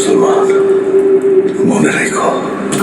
মুসলমান মনে রেখো।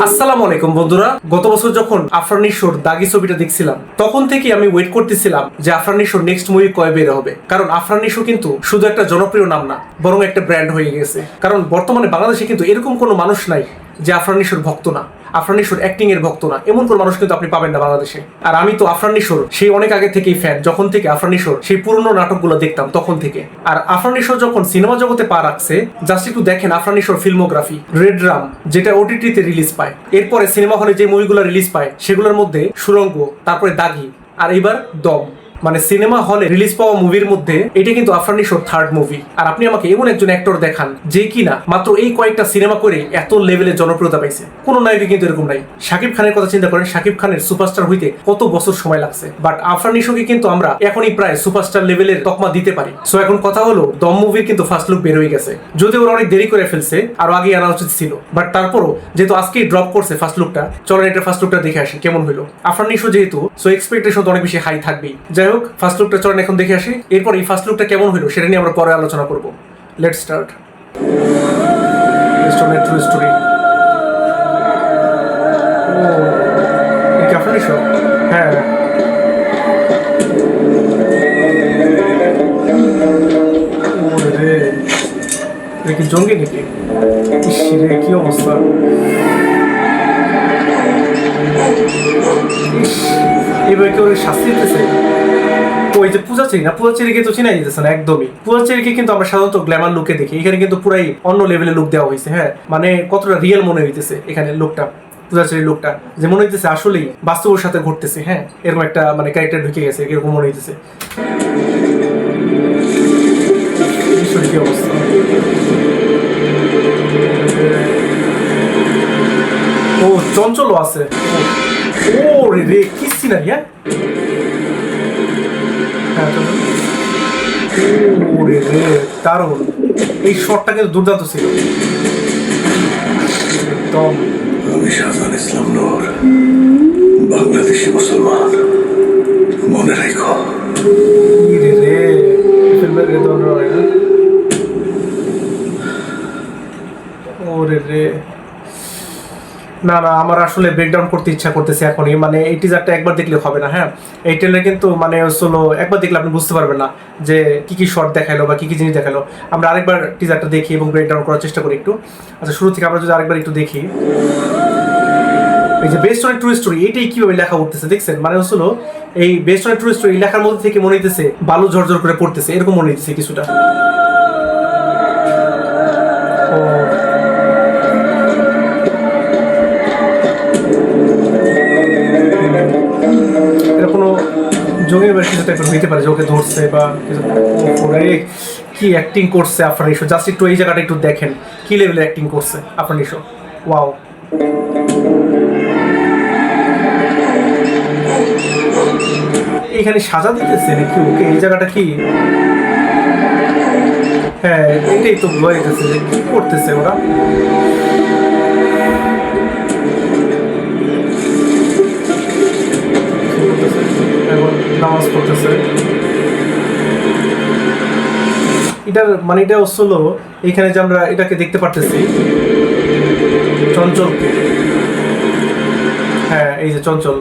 আসসালামু আলাইকুম বন্ধুরা, গত বছর যখন আফরান নিশোর দাগি ছবিটা দেখছিলাম তখন থেকে আমি ওয়েট করতেছিলাম যে আফরান নিশোর নেক্সট মুভি কবে বের হবে। কারণ আফরান নিশো কিন্তু শুধু একটা জনপ্রিয় নাম না, বরং একটা ব্র্যান্ড হয়ে গেছে। কারণ বর্তমানে বাংলাদেশে কিন্তু এরকম কোনো মানুষ নাই যে আফরান নিশোর ভক্ত না, আফরান নিশোর অ্যাক্টিং এর ভক্ত না, এমন কোনো মানুষ কিন্তু আপনি পাবেন না বাংলাদেশে। আর আমি তো আফরান নিশোর সেই অনেক আগে থেকেই ফ্যান, যখন থেকে আফরান নিশোর সেই পুরনো নাটকগুলো দেখতাম তখন থেকে। আর আফরান নিশো যখন সিনেমা জগতে পা রাখছে, জাস্ট একটু দেখেন আফরান নিশোর ফিল্মোগ্রাফি। রেড রাম যেটা ওটিটিতে রিলিজ পায়, এরপরে সিনেমা হলে যে মুভিগুলো রিলিজ পায় সেগুলোর মধ্যে সুরঙ্গ, তারপরে দাগি, আর এইবার দম। মানে সিনেমা হলে রিলিজ পাওয়া মুভির মধ্যে এটা কিন্তু আফরান নিশোর থার্ড মুভি। আর আপনি আমাকে এমন একজন অ্যাক্টর দেখান যে কিনা মাত্র এই কয়েকটা সিনেমা করে এত লেভেলে জনপ্রিয়তা পাইছে। কোনো নায়কই কিন্তু এরকম নাই। শাকিব খানের কথা চিন্তা করেন, শাকিব খানের সুপারস্টার হইতে কত বছর সময় লাগছে, বাট আফরান নিশোকে কিন্তু আমরা এখনই প্রায় সুপারস্টার লেভেলের তকমা দিতে পারি। সো এখন কথা হলো, দম মুভির কিন্তু ফার্স্ট লুক বের হয়ে গেছে, যদিও ওরা অনেক দেরি করে ফেলছে, আরো আগে আনা উচিত ছিল। বাট তারপরও যেহেতু আজকেই ড্রপ করছে ফার্স্ট লুকটা, চলেন এটা ফার্স্ট লুকটা দেখে আসি কেমন হলো। আফরান নিশো যেহেতু, সো এক্সপেকটেশন তো অনেক বেশি হাই থাকবেই। যাই হোক, ফার্স্ট লুকটা চলেন এখন দেখে আসি, এরপর এই ফার্স্ট লুকটা কেমন হলো সেটা নিয়ে আমরা পরে আলোচনা করবো। Let's start. True story. Afran Nisho, হ্যাঁ কি জঙ্গি নাকি? ইসরে কি অবস্থা! এবার কেউ শাস্তি দিতেছে। ওই যে পূজাচেরি না, পূজাচেরিকে তো চিনাই যেতেছে না একদমই। পূজাচেরিকে কিন্তু আমরা সাধারণত গ্ল্যামার লুকে দেখি, এখানে কিন্তু পুরাই অন্য লেভেলের লুক দেওয়া হয়েছে। হ্যাঁ, মানে কতটা রিয়েল মনে হইতেছে এখানে লুকটা, পূজাচেরির লুকটা, যে মনে হইতেছে আসলেই বাস্তবের সাথে ঘটতেছে। হ্যাঁ, এরকম একটা মানে ক্যারেক্টার ঢুকে গেছে, এরকম মনে হইতেছে। কি অবস্থা! ও চঞ্চলও আছে। ও রে রে, কি সিনারি! হ্যাঁ, ওরে রে, দারুণ! এই শটটা কিন্তু দুর্দান্ত ছিল একদম। আমি শাহজাহান ইসলাম নূর, বাংলাদেশি মুসলমান মনে রেখো। রে রে, ফিল্মের রে দৌড় হয় না। ওরে রে, না না, আমার আসলে ব্রেকডাউন করতে ইচ্ছা করতেছে এখনই। মানে এই টিজারটা একবার দেখলে হবে না। হ্যাঁ, এই ট্রেলার কিন্তু মানে হলো একবার দেখলে আপনি বুঝতে পারবেন না যে কি কি শর্ট দেখালো বা কি কি জিনিস দেখালো। আমরা আরেকবার টিজারটা দেখি এবং ব্রেকডাউন করার চেষ্টা করি একটু। আচ্ছা, শুরু থেকে আমরা যদি আরেকবার একটু দেখি, এই যে বেস্ট অন ট্রু স্টোরি, এইটাই কিভাবে লেখা উঠতেছে দেখছেন? মানে হলো এই বেস্ট অন ট্রু স্টোরি লেখার মধ্যে থেকে মনে হইতেছে বালু ঝরঝর করে পড়তেছে, এরকম মনে হইতেছে কিছুটা। জঙ্গি বা কিছু টাইপের হইতে পারে যে ওকে ধরছে বা কিছু। কি অ্যাক্টিং করছে আফরান নিশো! জাস্ট একটু এই জায়গাটা একটু দেখেন কি লেভেলে অ্যাক্টিং করছে আফরান নিশো। ওয়াও! এইখানে সাজা দিতেছে নাকি ওকে? এই জায়গাটা কি? হ্যাঁ, এটাই তো ভয় দিতেছে যে কি করতেছে ওরা। নামাজ পড়তেছে। এটার মানে এটা হলো এখানে যে আমরা এটাকে দেখতে পারতেছি চঞ্চলকে। হ্যাঁ, এই যে চঞ্চল,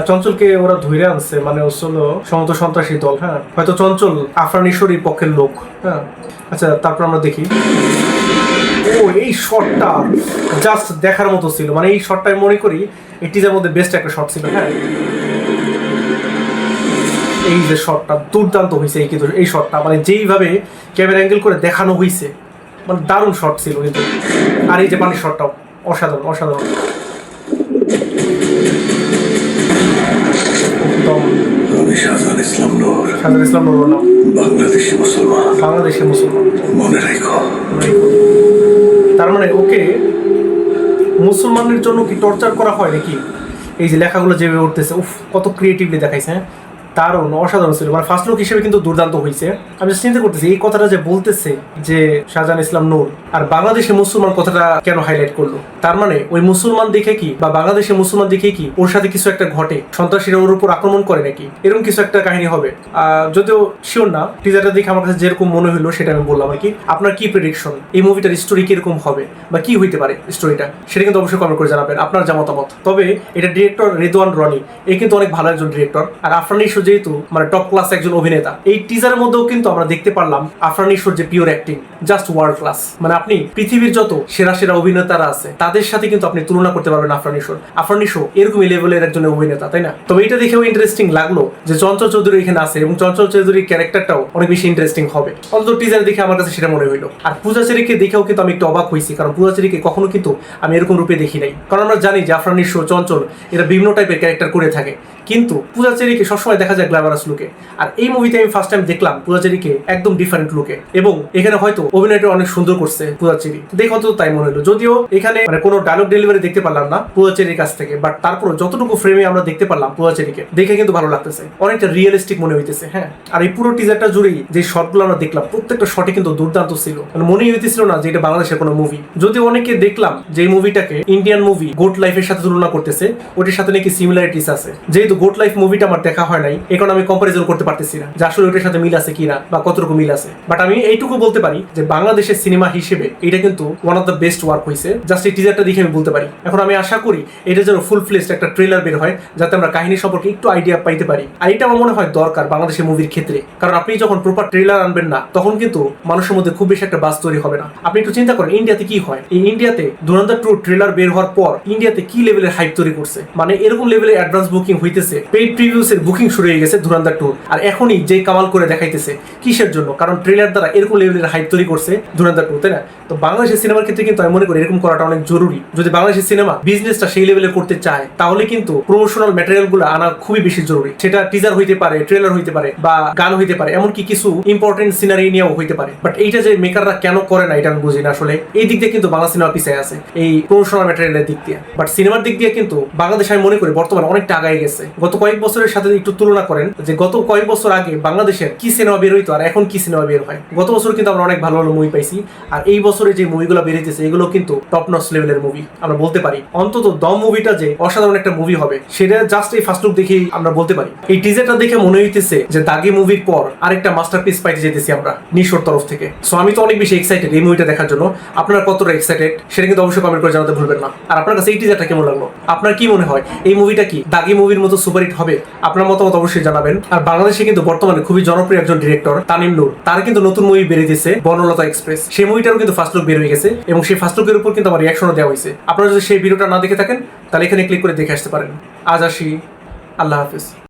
চঞ্চলকে ওরা ধরে আনছে, মানে হলো সমস্ত সন্ত্রাসী দল। হ্যাঁ, হয়তো চঞ্চল আফরান নিশোরই পক্ষের লোক। হ্যাঁ, আচ্ছা, তারপর আমরা দেখি। ও, এই শটটা জাস্ট দেখার মতো ছিল। মানে এই শটটা আমি মনে করি এই টিজার মধ্যে বেস্ট একটা শট ছিল। হ্যাঁ, এই যে শটটা দুর্দান্ত হয়েছে, এই শটটা মানে যেইভাবে ক্যামেরা অ্যাঙ্গেল করে দেখানো হয়েছে, মানে দারুণ শট ছিল কিন্তু। আর এই যে পানির শটটাও অসাধারণ, অসাধারণ একদম। আমি শাহজাহান ইসলাম নূর, শাহজাহান ইসলাম নূর নাম, বাংলাদেশি মুসলমান বাংলাদেশের মুসলমান মনে রেখো। তার মানে ওকে মুসলমানের জন্য কি টর্চার করা হয় নাকি? এই যে লেখাগুলো যেভাবে উঠতেছে, উফ, কত ক্রিয়েটিভলি দেখাইছে। হ্যাঁ, দারুণ অসাধারণ ছিল, মানে ফার্স্ট লুক হিসেবে কিন্তু দুর্দান্ত হয়েছে। আমি just চিন্তা করতেছি এই কথাটা যে বলতেছে যে শাহজাহান ইসলাম নূর আর বাংলাদেশে মুসলমান কথাটা কেন হাইলাইট করলো, তার মানে ওই মুসলমান দেখে কি বা বাংলাদেশে মুসলমান দেখে কি ওর সাথে কিছু একটা ঘটে, সন্ত্রাসীরা ওর উপর আক্রমণ করে নাকি, এরকম কিছু একটা কাহিনী হবে। যদিও শিওর না, টিজারটা দেখে আমার কাছে যেরকম মনে হলো সেটা আমি বললাম আর কি। আপনার কি প্রেডিকশন, এই মুভিটার স্টোরি কিরকম হবে বা কি হইতে পারে স্টোরিটা, সেটা কিন্তু অবশ্যই কমেন্ট করে জানাবেন আপনার যা মতামত। তবে এটা ডিরেক্টর রেদওয়ান রনি, এই কিন্তু অনেক ভালো একজন ডিরেক্টর, আর আফরান নিশো যেহেতু মানে টপ ক্লাস একজন অভিনেতা, এই টিজারের মধ্যেও কিন্তু আমরা দেখতে পারলাম আফরান নিশোর যে pure acting just world class. মানে আপনি পৃথিবীর যত সেরা সেরা অভিনেতারা আছে তাদের সাথে কিন্তু আপনি তুলনা করতে পারবেন আফরান নিশোর। আফরান নিশো এরকমই লেভেলের একজন অভিনেতা, তাই না? তবে এটা দেখেও ইন্টারেস্টিং লাগলো যে চঞ্চল চৌধুরী এখানে আছে এবং চঞ্চল চৌধুরীর ক্যারেক্টারটাও অনেক বেশি ইন্টারেস্টিং হবে, অন্তত টিজার দেখে আমার কাছে সেটা মনে হইলো। আর পূজাচেরিকে দেখেও কিন্তু আমি একটু অবাক হয়েছি, কারণ পূজাচেরিকে কখনো কিন্তু আমি এরকম রূপে দেখি নাই। কারণ আমরা জানি যে আফরান নিশো, চঞ্চল এরা বিভিন্ন টাইপের ক্যারেক্টার করে থাকে, কিন্তু পূজাচেরিকে সবসময় দেখা যায় গ্ল্যামারাস লুকে। আর এই মুভিতে আমি ফার্স্ট টাইম দেখলাম পূজাচেরিকে একদম ডিফারেন্ট লুকে, এবং এখানে হয়তো অভিনয়টা অনেক সুন্দর করছে পূজাচেরি, দেখো অন্তত তাই মনে হলো। যদিও এখানে মানে কোনো ডায়লগ ডেলিভারি দেখতে পারলাম না পূজাচেরির কাছ থেকে, বাট তারপর যতটুকু ফ্রেমে আমরা দেখতে পারলাম পূজাচেরিকে, দেখে কিন্তু ভালো লাগতেছে, অনেকটা রিয়েলিস্টিক মনে হইতেছে। হ্যাঁ, আর এই পুরো টিজারটা জুড়েই যে শটগুলো আমরা দেখলাম প্রত্যেকটা শটে কিন্তু দুর্দান্ত ছিল, মানে মনেই হইতেছিল না যে এটা বাংলাদেশের কোনো মুভি। যদিও অনেকে দেখলাম যে এই মুভিটাকে ইন্ডিয়ান মুভি গোট লাইফের সাথে তুলনা করতেছে, ওটির সাথে নাকি সিমিলারিটিস আছে। যেহেতু গোট লাইফ মুভিটা আমার দেখা হয় নাই, এখন আমি কম্পারিজন করতে পারতেছি না যে আসলে ওটার সাথে মিল আছে কিনা বা কতটুকু মিল আছে। বাট আমি এইটুকু বলতে পারি যে বাংলাদেশের সিনেমা হিসেবে এটা কিন্তু one of the best work হয়েছে, জাস্ট এই টিজারটা দেখে আমি বলতে পারি। এখন আমি আশা করি এটা যেন ফুল ফ্লেজড একটা ট্রেলার বের হয়, যাতে আমরা কাহিনী সম্পর্কে একটু আইডিয়া পাইতে পারি। আর এটা আমার মনে হয় দরকার বাংলাদেশের মুভির ক্ষেত্রে, কারণ আপনি যখন প্রপার ট্রেলার আনবেন না, তখন কিন্তু মানুষের মধ্যে খুব বেশি একটা বাস তৈরি হবে না। আপনি একটু চিন্তা করেন ইন্ডিয়াতে কি হয়, এই ইন্ডিয়াতে ধুরন্ধর 2 ট্রেলার বের হওয়ার পর ইন্ডিয়াতে কি লেভেলের হাইপ তৈরি করছে, মানে এরকম লেভেলের অ্যাডভান্স বুকিং হইতেছে, পেইড প্রিভিউস এর বুকিং শুরু হয়ে গেছে ধুরন্ধর 2, আর এখনই যে কামাল করে দেখাইতেছে কিসের জন্য, কারণ ট্রেলার দ্বারা এরকম লেভেলের হাইপ তৈরি করছে ধুরন্ধর 2, তাই না? তো বাংলাদেশের সিনেমার ক্ষেত্রে কিন্তু আমি মনে করি এরকম করাটা অনেক জরুরি। যদি বাংলাদেশের সিনেমা বিজনেসটা সেই লেভেলে করতে চায়, তাহলে কিন্তু প্রমোশনাল ম্যাটেরিয়াল গুলো আনা খুবই বেশি জরুরি। সেটা টিজার হইতে পারে, ট্রেলার হইতে পারে, বা গান হইতে পারে, এমনকি কিছু ইম্পর্টেন্ট সিনারি নিয়েও হইতে পারে। বাট এইটা যে মেকাররা কেন করে না এটা আমি বুঝি না আসলে। এই দিক দিয়ে কিন্তু বাংলা সিনেমা পিছিয়ে আছে এই প্রমোশনাল ম্যাটেরিয়ালের দিক দিয়ে। বাট সিনেমার দিক দিয়ে কিন্তু বাংলাদেশ আমি মনে করি বর্তমানে অনেকটা আগায় গেছে। গত কয়েক বছরের সাথে একটু তুলনা করেন যে গত কয়েক বছর আগে বাংলাদেশের কি সিনেমা বের হইতো আর এখন কি সিনেমা বের হয়। গত বছর কিন্তু আমরা অনেক ভালো ভালো মুভি পাইছি, আর এই বছরে যে মুভিগুলো বের হইতেছে এগুলো কিন্তু টপ নচ লেভেলের মুভি। আমরা বলতে পারি অন্তত দম মুভিটা যে অসাধারণ একটা মুভি হবে, সেটা জাস্ট এই ফার্স্ট লুক দেখেই আমরা বলতে পারি। এই টিজারটা দেখে মনে হইতেছে যে দাগি মুভির পর আরেকটা মাস্টারপিস পাইতে যেতেছি আমরা নিশোর তরফ থেকে। সো আমি তো অনেক বেশি এক্সাইটেড এই মুভিটা দেখার জন্য। আপনারা কতটা এক্সাইটেড সেটা কিন্তু অবশ্যই কমেন্ট করে জানাতে ভুলবেন না। আর আপনার কাছে এই টিজারটা কেমন লাগলো, আপনার কি মনে হয় এই মুভিটা কি দাগি মুভির মতো সুপারহিট হবে? আপনার মতামত অবশ্যই জানাবেন। আর বাংলাদেশে কিন্তু বর্তমানে খুবই জনপ্রিয় একজন ডিরেক্টর তানিম নূর, তার কিন্তু নতুন মুভি বেরিয়েছে বনলতা এক্সপ্রেস। সেই মুভিটারও কিন্তু ফার্স্ট লুক বের হয়ে গেছে, এবং সেই ফার্স্ট লুকের উপর কিন্তু আমার রিয়াকশনও দেওয়া হয়েছে। আপনারা যদি সেই ভিডিওটা না দেখে থাকেন তাহলে এখানে ক্লিক করে দেখে আসতে পারেন। আজ আসি, আল্লাহ হাফিজ।